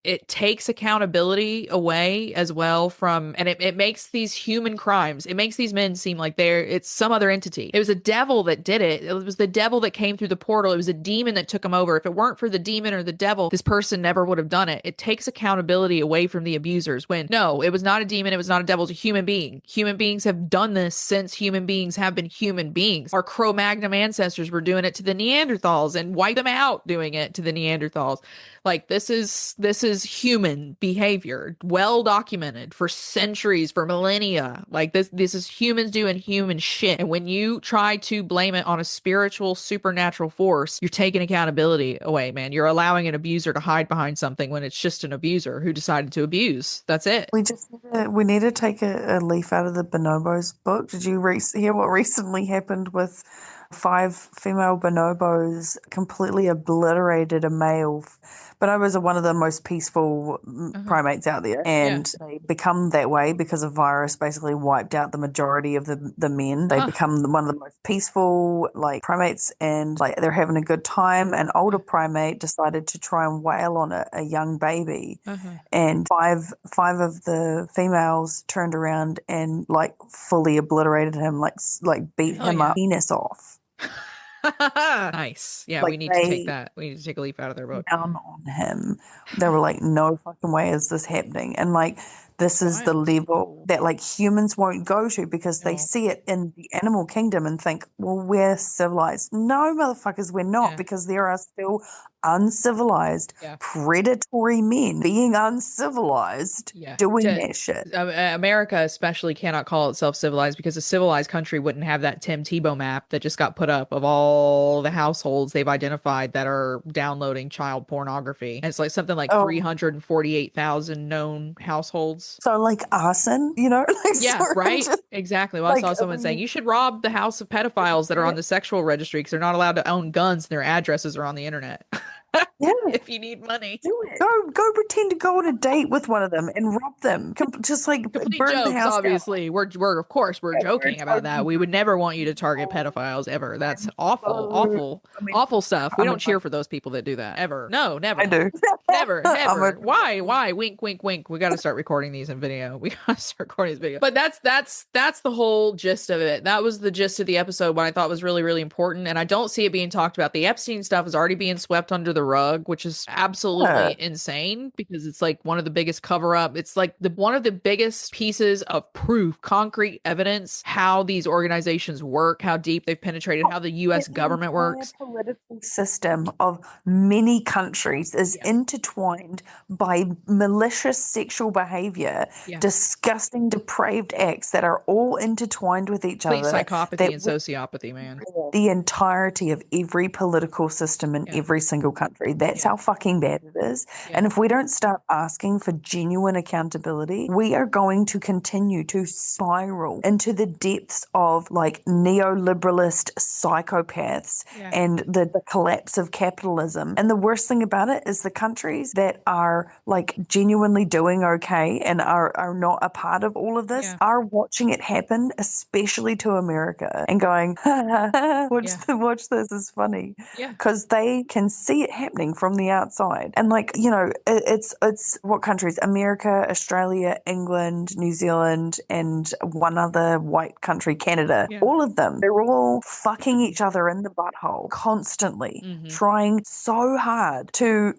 it takes accountability away as well from, and it makes these human crimes, it makes these men seem like it's some other entity. It was a devil that did it. It was the devil that came through the portal. It was a demon that took him over. If it weren't for the demon or the devil, this person never would have done it. It takes accountability away from the abusers when, no, it was not a demon. It was not a devil. It was a human being. Human beings have done this since human beings have been human beings. Our Cro-Magnon ancestors were doing it to the Neanderthals and wiped them out doing it to the Neanderthals. Like this is human behavior, well documented for centuries, for millennia. Like this is humans doing human shit. And when you try to blame it on a spiritual, supernatural force, you're taking accountability away, man. You're allowing an abuser to hide behind something when it's just an abuser who decided to abuse. That's it. We need to take a leaf out of the Bonobos book. Did you hear what recently happened with 5 female bonobos completely obliterated a male? Bonobos are one of the most peaceful primates out there, and they become that way because a virus basically wiped out the majority of the men. They become one of the most peaceful like primates, and like they're having a good time. An older primate decided to try and wail on a young baby, and five of the females turned around and like fully obliterated him, like beat him up, penis off. Nice. Yeah, we Like need to take that. We need to take a leaf out of their book. down on him. They were like, no fucking way is this happening. And like, this is the Wild. level that like humans won't go to because they No. see it in the animal kingdom and think, well, we're civilized. No, motherfuckers, we're not, Yeah. because there are still uncivilized, Yeah. predatory men being uncivilized Yeah. doing that shit. America especially cannot call itself civilized because a civilized country wouldn't have that Tim Tebow map that just got put up of all the households they've identified that are downloading child pornography. And it's like something like Oh. 348,000 known households. So like arson, you know? Like, Yeah, so right? just, Exactly. Well, I saw someone saying you should rob the house of pedophiles that are on the sexual registry because they're not allowed to own guns and their addresses are on the internet. yeah. If you need money. Do it. Go pretend to go on a date with one of them and rob them. Just like Complete burn the jokes, house obviously. We're of course we're joking about that. We would never want you to target pedophiles ever. That's awful, awful stuff. We don't cheer for those people that do that ever. No, never. I do. Never, never. Why? Wink, wink, wink. We got to start recording these in video. We got to start recording this video. But that's the whole gist of it. That was the gist of the episode. What I thought was really, really important, and I don't see it being talked about. The Epstein stuff is already being swept under the rug, which is absolutely insane because it's like one of the biggest cover up. It's like one of the biggest pieces of proof, concrete evidence, how these organizations work, how deep they've penetrated, how the U.S. government works. The political system of many countries is intertwined by malicious sexual behavior, disgusting, depraved acts that are all intertwined with each other. Psychopathy and sociopathy, man. The entirety of every political system in every single country. That's how fucking bad it is. And if we don't start asking for genuine accountability, we are going to continue to spiral into the depths of like neoliberalist psychopaths and the collapse of capitalism. And the worst thing about it is the countries that are like genuinely doing okay and are not a part of all of this are watching it happen, especially to America, and going, watch this, is funny. Because they can see it happening from the outside. And like, you know, it's what countries? America, Australia, England, New Zealand, and one other white country, Canada. All of them. They're all fucking each other in the butthole constantly, trying so hard to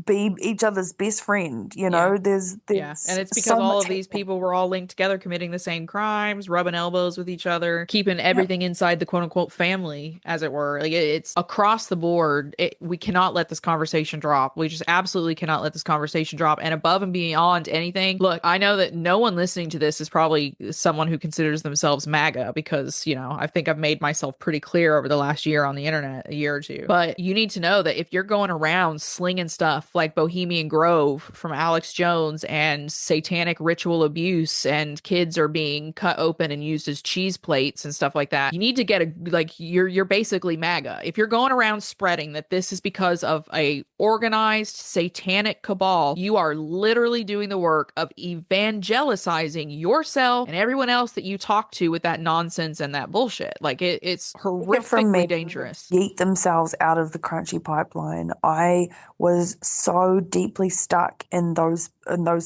be each other's best friend. You know, there's and it's because all of these people were all linked together, committing the same crimes, rubbing elbows with each other, keeping everything inside the quote unquote family, as it were. Like it's across the board. We cannot let this conversation drop. We just absolutely cannot let this conversation drop. And above and beyond anything, look, I know that no one listening to this is probably someone who considers themselves MAGA because, you know, I think I've made myself pretty clear over the last year on the internet, a year or two. But you need to know that if you're going around slinging stuff like Bohemian Grove from Alex Jones and satanic ritual abuse and kids are being cut open and used as cheese plates and stuff like that, you need to get you're basically MAGA. If you're going around spreading that this is because of a organized satanic cabal, you are literally doing the work of evangelicizing yourself and everyone else that you talk to with that nonsense and that bullshit. Like it's horrifically dangerous. Yeet themselves out of the crunchy pipeline. I was so deeply stuck in those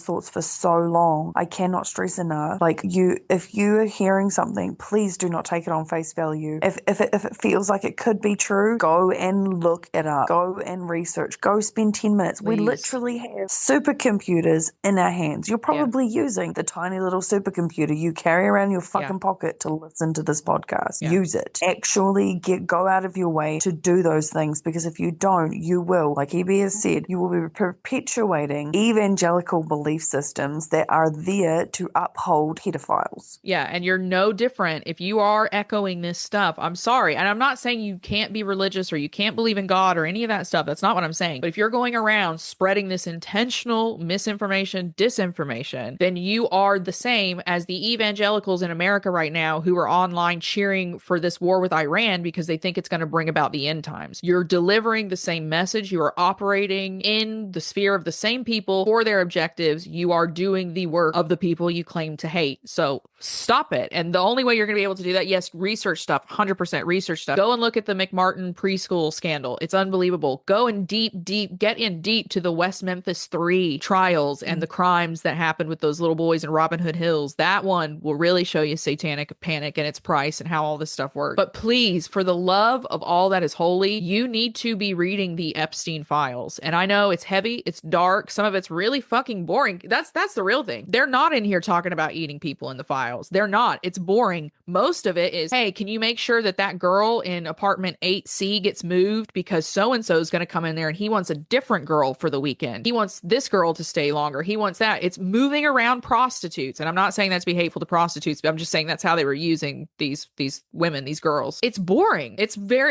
thoughts for so long. I cannot stress enough. Like if you are hearing something, please do not take it on face value. If it feels like it could be true, go and look it up. Go and research. Go spend 10 minutes. Please. We literally have supercomputers in our hands. You're probably using the tiny little supercomputer you carry around in your fucking pocket to listen to this podcast. Use it. Actually go out of your way to do those things, because if you don't, you will, like EB has said, you will be perpetuating evangelical belief systems that are there to uphold pedophiles. Yeah, and you're no different if you are echoing this stuff. I'm sorry, and I'm not saying you can't be religious or you can't believe in God or any of that stuff. That's not what I'm saying. But if you're going around spreading this intentional misinformation, disinformation, then you are the same as the evangelicals in America right now who are online cheering for this war with Iran because they think it's going to bring about the end times. You're delivering the same message. You are operating in the sphere of the same people for their objectives. You are doing the work of the people you claim to hate. So stop it. And the only way you're going to be able to do that, yes, research stuff, 100% research stuff. Go and look at the McMartin preschool scandal. It's unbelievable unbelievable. Go in get in deep to the West Memphis 3 trials and the crimes that happened with those little boys in Robin Hood Hills. That one will really show you Satanic Panic and its price and how all this stuff works. But please, for the love of all that is holy, you need to be reading the Epstein Files. And I know it's heavy, it's dark, some of it's really fucking boring. That's the real thing. They're not in here talking about eating people in the files. They're not. It's boring. Most of it is, hey, can you make sure that that girl in apartment 8C gets moved because so-and-so is going to come in there and he wants a different girl for the weekend. He wants this girl to stay longer. He wants that. It's moving around prostitutes. And I'm not saying that's to be hateful to prostitutes, but I'm just saying that's how they were using these women, these girls. It's boring.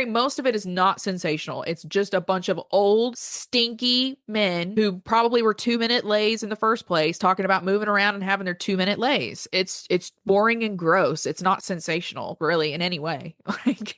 Most of it is not sensational. It's just a bunch of old, stinky men who probably were 2-minute lays in the first place talking about moving around and having their 2-minute lays. It's boring and gross. It's not sensational, really, in any way. Like,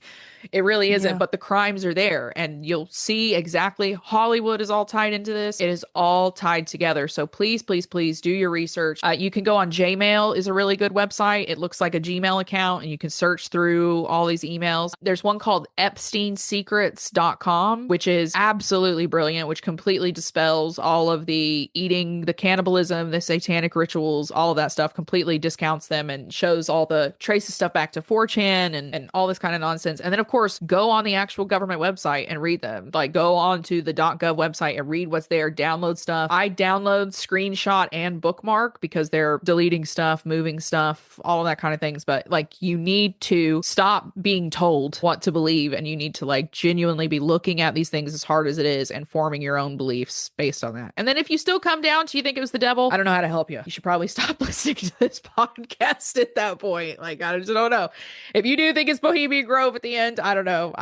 it really isn't, but the crimes are there and you'll see exactly. Hollywood is all tied into this. It is all tied together. So please, please, please do your research. You can go on Gmail is a really good website. It looks like a Gmail account and you can search through all these emails. There's one called EpsteinSecrets.com, which is absolutely brilliant, which completely dispels all of the eating, the cannibalism, the satanic rituals, all of that stuff, completely discounts them and shows all the traces stuff back to 4chan and all this kind of nonsense. And then, of course, go on the actual government website and read them. Like, go on to the .gov website and read what's there, download stuff. I download, screenshot, and bookmark because they're deleting stuff, moving stuff, all of that kind of things. But like, you need to stop being told what to believe and you need to like genuinely be looking at these things as hard as it is and forming your own beliefs based on that. And then if you still come down to you think it was the devil, I don't know how to help you. You should probably stop listening to this podcast at that point. Like, I just don't know. If you do think it's Bohemian Grove at the end, I don't know.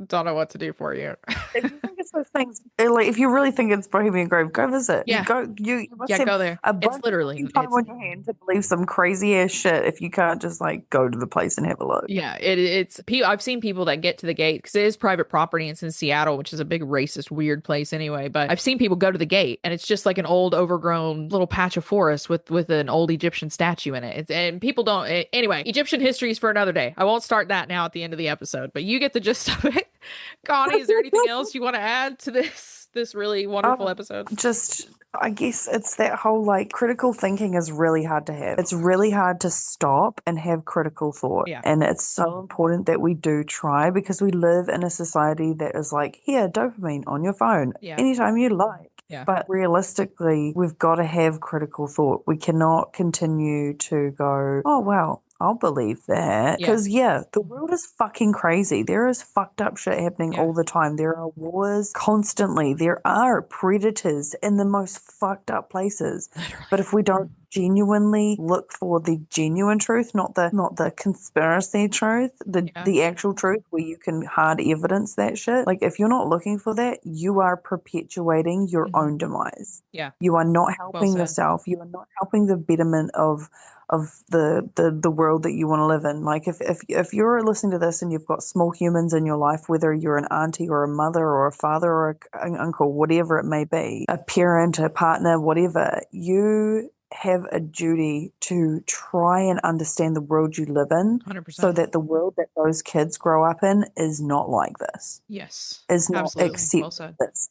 Don't know what to do for you. If you think it's those things, like if you really think it's Bohemian Grove, go visit. Yeah. You must have go there. It's literally time on your hand to believe some crazy ass shit if you can't just like go to the place and have a look. Yeah, it's I've seen people that get to the gate because it is private property. It's in Seattle, which is a big racist, weird place anyway. But I've seen people go to the gate and it's just like an old, overgrown little patch of forest with an old Egyptian statue in it. And people don't. Anyway, Egyptian history is for another day. I won't start that now at the end of the episode, but you get the gist of it. Connie, is there anything else you want to add to this really wonderful episode? Just, I guess it's that whole like critical thinking is really hard to have. It's really hard to stop and have critical thought. Yeah. And it's so important that we do try because we live in a society that is like, here, dopamine on your phone anytime you like. Yeah. But realistically, we've got to have critical thought. We cannot continue to go, oh, wow, I'll believe that. Because, the world is fucking crazy. There is fucked up shit happening all the time. There are wars constantly. There are predators in the most fucked up places. Literally. But if we don't genuinely look for the genuine truth, not the conspiracy truth, the actual truth where you can hard evidence that shit. Like, if you're not looking for that, you are perpetuating your own demise. Yeah. You are not helping yourself. You are not helping the betterment of the world that you want to live in. Like, if you're listening to this and you've got small humans in your life, whether you're an auntie or a mother or a father or an uncle, whatever it may be, a parent, a partner, whatever, you have a duty to try and understand the world you live in 100%. So that the world that those kids grow up in is not like this. Yes. Is not accept this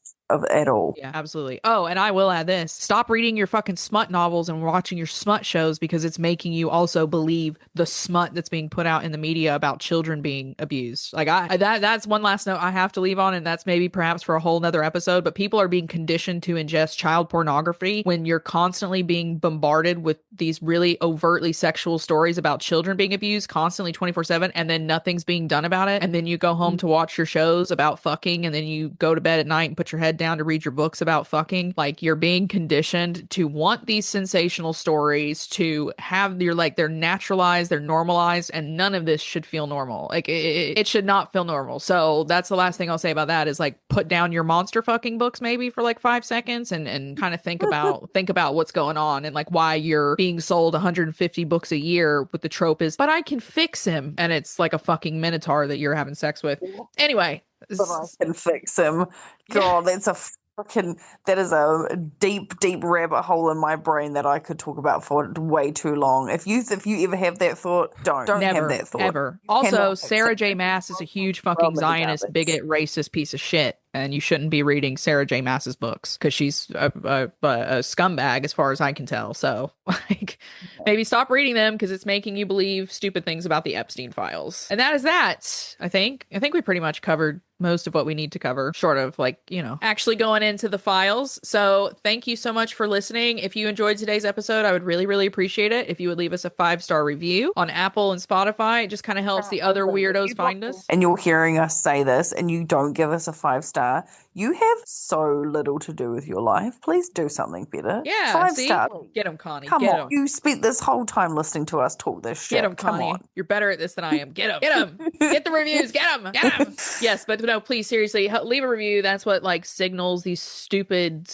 at all. Yeah, absolutely. Oh, and I will add this. Stop reading your fucking smut novels and watching your smut shows because it's making you also believe the smut that's being put out in the media about children being abused. Like that's one last note I have to leave on, and that's maybe perhaps for a whole nother episode, but people are being conditioned to ingest child pornography when you're constantly being bombarded with these really overtly sexual stories about children being abused constantly 24/7, and then nothing's being done about it. And then you go home to watch your shows about fucking, and then you go to bed at night and put your head down to read your books about fucking. Like, you're being conditioned to want these sensational stories, to have they're naturalized, they're normalized, and none of this should feel normal. Like, it should not feel normal. So that's the last thing I'll say about that is, like, put down your monster fucking books maybe for like 5 seconds and kind of think about what's going on and like why you're being sold 150 books a year with the trope is, but I can fix him, and it's like a fucking minotaur that you're having sex with. Anyway, but I can fix him. God, that is a deep rabbit hole in my brain that I could talk about for way too long. If you ever have that thought, don't never have that thought. Ever. Also, Sarah J. Maas is a huge fucking Zionist, bigot, racist piece of shit. and you shouldn't be reading Sarah J. Maas's books because she's a scumbag as far as I can tell. So like maybe stop reading them because it's making you believe stupid things about the Epstein files. And that is that. I think we pretty much covered most of what we need to cover, short of like, actually going into the files. So thank you so much for listening. If you enjoyed today's episode, I would really, really appreciate it if you would leave us a 5-star review on Apple and Spotify. It just kind of helps the other weirdos find us. And you're hearing us say this and you don't give us a 5-star. You have so little to do with your life. Please do something better. Yeah, 5-star. Get them, Connie. Come Get on. 'em. You spent this whole time listening to us talk this shit. Get them, Connie. Come on. You're better at this than I am. Get them. Get them. Get the reviews. Get them. Get them. Yes, but no, please, seriously, leave a review. That's what like signals these stupid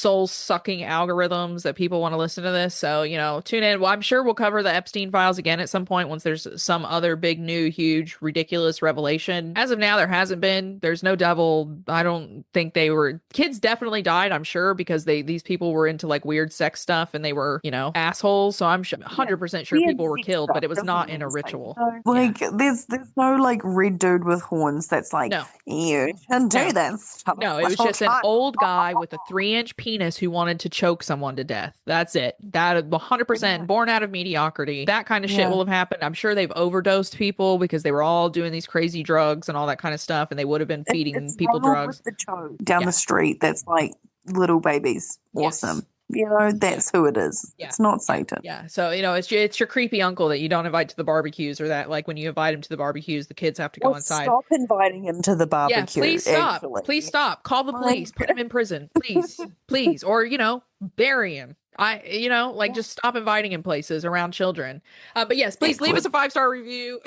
soul-sucking algorithms that people want to listen to this. So, tune in. Well, I'm sure we'll cover the Epstein files again at some point once there's some other big, new, huge, ridiculous revelation. As of now, there hasn't been. There's no devil. I don't think they were. Kids definitely died, I'm sure, because these people were into like weird sex stuff and they were, assholes. So I'm 100% sure people were killed, but it was not in a ritual. There's no like red dude with horns that's like, no. You shouldn't do this. No, it was just an old guy with a 3-inch penis who wanted to choke someone to death. That's it. That 100% born out of mediocrity. That kind of shit will have happened. I'm sure they've overdosed people because they were all doing these crazy drugs and all that kind of stuff, and they would have been feeding people drugs. With the choke down the street that's like little babies. Awesome. Yes. That's who it is. Yeah. It's not Satan. Yeah. So, it's your creepy uncle that you don't invite to the barbecues, or that like when you invite him to the barbecues, the kids have to go inside. Stop inviting him to the barbecue. Yeah, please stop. Actually. Please stop. Call the police. Put him in prison. Please. Please. Or, bury him. Just stop inviting him places around children. But yes, please leave us a 5-star review.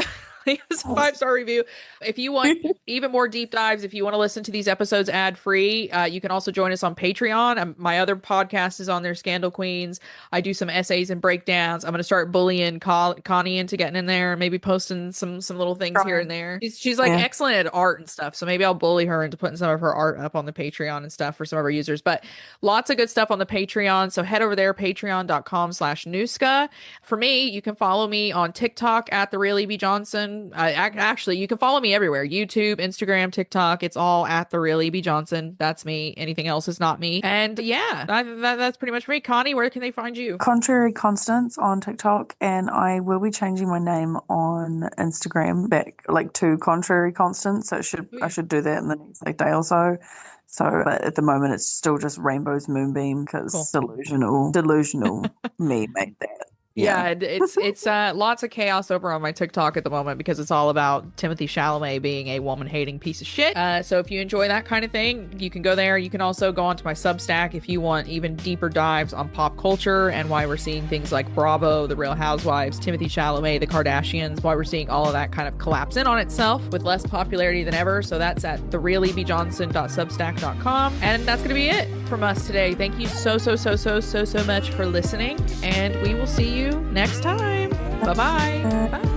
Leave us a 5-star review. If you want even more deep dives, if you want to listen to these episodes ad-free, you can also join us on Patreon. My other podcast is on there, Scandal Queens. I do some essays and breakdowns. I'm going to start bullying Connie into getting in there, maybe posting some little things here and there. She's like excellent at art and stuff, so maybe I'll bully her into putting some of her art up on the Patreon and stuff for some of our users. But lots of good stuff on the Patreon, so head over there, patreon.com/Nooska. For me, you can follow me on TikTok at The Real E.B. Johnson. Actually, you can follow me everywhere. YouTube, Instagram, TikTok. It's all at The Real E.B. Johnson. That's me. Anything else is not me. And yeah, that's pretty much me. Connie, where can they find you? Contrary Constance on TikTok, and I will be changing my name on Instagram back to Contrary Constance. So I should do that in the next day or so. So, but at the moment, it's still just Rainbow's Moonbeam because delusional me made that. Yeah, it's lots of chaos over on my TikTok at the moment because it's all about Timothy Chalamet being a woman-hating piece of shit. So if you enjoy that kind of thing, you can go there. You can also go onto my Substack if you want even deeper dives on pop culture and why we're seeing things like Bravo, The Real Housewives, Timothy Chalamet, The Kardashians, why we're seeing all of that kind of collapse in on itself with less popularity than ever. So that's at therealebjohnson.substack.com. And that's going to be it from us today. Thank you so much for listening, and we will see you next time. Bye-bye. Bye.